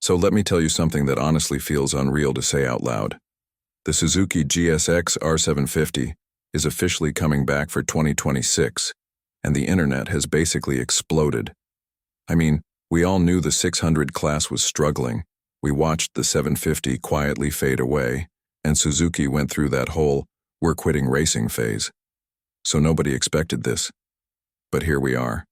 So let me tell you something that honestly feels unreal to say out loud. The Suzuki GSX-R750 is officially coming back for 2026, and the internet has basically exploded. I mean, we all knew the 600 class was struggling. We watched the 750 quietly fade away, and Suzuki went through that whole "we're quitting racing" phase. So nobody expected this. But here we are.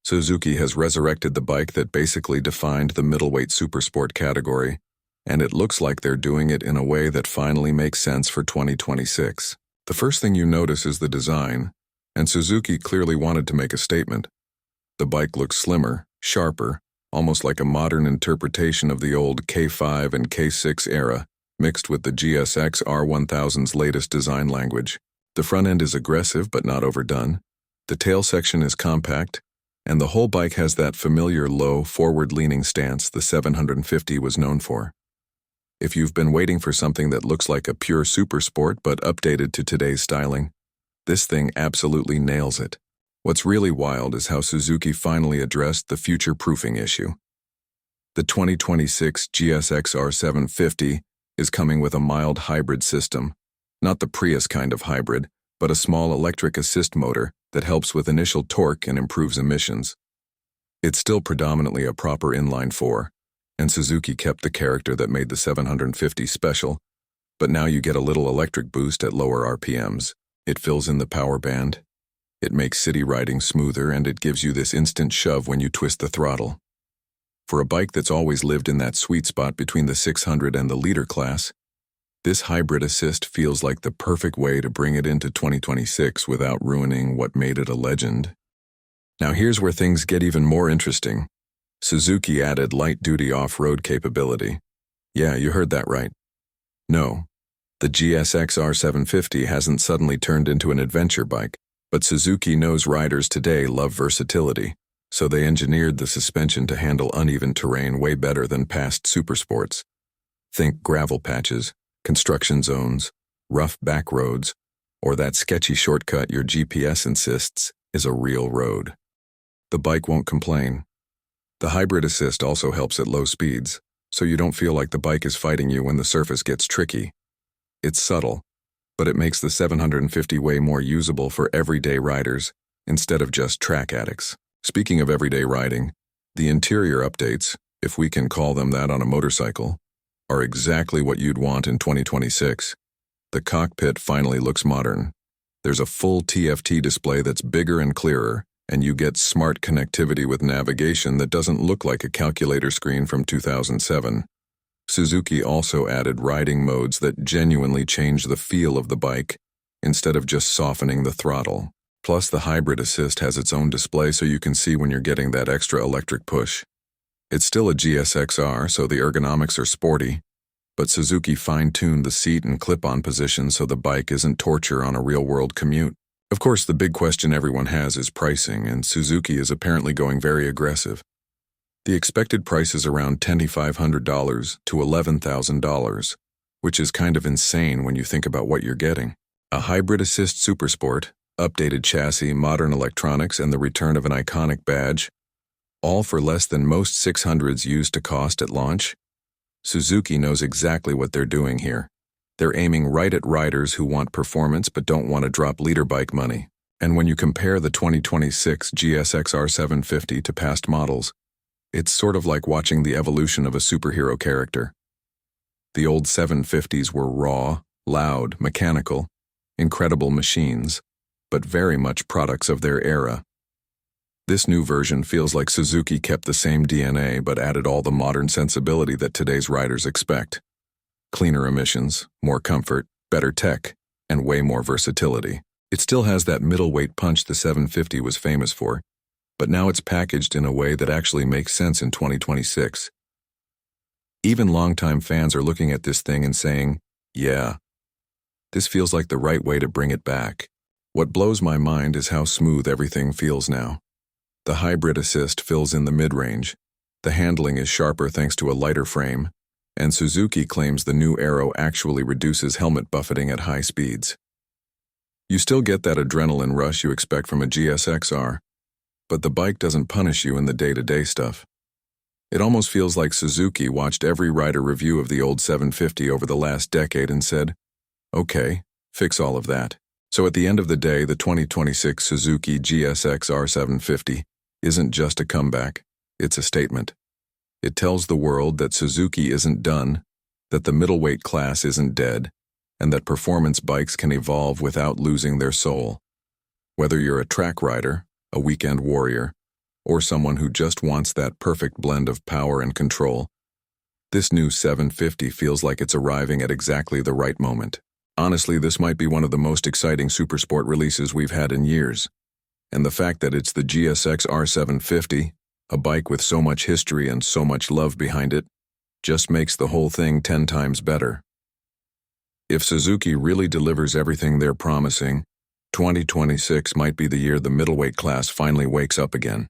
Suzuki has resurrected the bike that basically defined the middleweight supersport category, and it looks like they're doing it in a way that finally makes sense for 2026. The first thing you notice is the design, and Suzuki clearly wanted to make a statement. The bike looks slimmer, sharper, almost like a modern interpretation of the old K5 and K6 era, mixed with the GSXR1000's latest design language. The front end is aggressive but not overdone. The tail section is compact, and the whole bike has that familiar low, forward-leaning stance the 750 was known for. If you've been waiting for something that looks like a pure supersport but updated to today's styling, this thing absolutely nails it. What's really wild is how Suzuki finally addressed the future-proofing issue. The 2026 GSXR750 is coming with a mild hybrid system, not the Prius kind of hybrid, but a small electric assist motor that helps with initial torque and improves emissions. It's still predominantly a proper inline-four, and Suzuki kept the character that made the 750 special, but now you get a little electric boost at lower RPMs. It fills in the power band. It makes city riding smoother, and it gives you this instant shove when you twist the throttle. For a bike that's always lived in that sweet spot between the 600 and the liter class, this hybrid assist feels like the perfect way to bring it into 2026 without ruining what made it a legend. Now here's where things get even more interesting. Suzuki added light-duty off-road capability. Yeah, you heard that right. No, the GSXR750 hasn't suddenly turned into an adventure bike, but Suzuki knows riders today love versatility, so they engineered the suspension to handle uneven terrain way better than past supersports. Think gravel patches, construction zones, rough back roads, or that sketchy shortcut your GPS insists is a real road. The bike won't complain. The hybrid assist also helps at low speeds, so you don't feel like the bike is fighting you when the surface gets tricky. It's subtle, but it makes the 750 way more usable for everyday riders instead of just track addicts. Speaking of everyday riding, the interior updates, if we can call them that on a motorcycle, are exactly what you'd want in 2026. The cockpit finally looks modern. There's a full TFT display that's bigger and clearer, and you get smart connectivity with navigation that doesn't look like a calculator screen from 2007. Suzuki also added riding modes that genuinely change the feel of the bike, instead of just softening the throttle. Plus, the hybrid assist has its own display so you can see when you're getting that extra electric push. It's still a GSXR, so the ergonomics are sporty, but Suzuki fine-tuned the seat and clip-on position so the bike isn't torture on a real-world commute. Of course, the big question everyone has is pricing, and Suzuki is apparently going very aggressive. The expected price is around $10,500 to $11,000, which is kind of insane when you think about what you're getting. A hybrid assist supersport, updated chassis, modern electronics, and the return of an iconic badge, all for less than most 600s used to cost at launch. Suzuki knows exactly what they're doing here. They're aiming right at riders who want performance but don't want to drop liter bike money. And when you compare the 2026 GSXR750 to past models, it's sort of like watching the evolution of a superhero character. The old 750s were raw, loud, mechanical, incredible machines, but very much products of their era. This new version feels like Suzuki kept the same DNA but added all the modern sensibility that today's riders expect. Cleaner emissions, more comfort, better tech, and way more versatility. It still has that middleweight punch the 750 was famous for, but now it's packaged in a way that actually makes sense in 2026. Even longtime fans are looking at this thing and saying, yeah, this feels like the right way to bring it back. What blows my mind is how smooth everything feels now. The hybrid assist fills in the mid-range, the handling is sharper thanks to a lighter frame, and Suzuki claims the new Aero actually reduces helmet buffeting at high speeds. You still get that adrenaline rush you expect from a GSXR, but the bike doesn't punish you in the day-to-day stuff. It almost feels like Suzuki watched every rider review of the old 750 over the last decade and said, okay, fix all of that. So at the end of the day, the 2026 Suzuki GSX-R750 isn't just a comeback, it's a statement. It tells the world that Suzuki isn't done, that the middleweight class isn't dead, and that performance bikes can evolve without losing their soul. Whether you're a track rider, a weekend warrior, or someone who just wants that perfect blend of power and control, this new 750 feels like it's arriving at exactly the right moment. Honestly, this might be one of the most exciting Supersport releases we've had in years. And the fact that it's the GSXR750, a bike with so much history and so much love behind it, just makes the whole thing 10 times better. If Suzuki really delivers everything they're promising, 2026 might be the year the middleweight class finally wakes up again.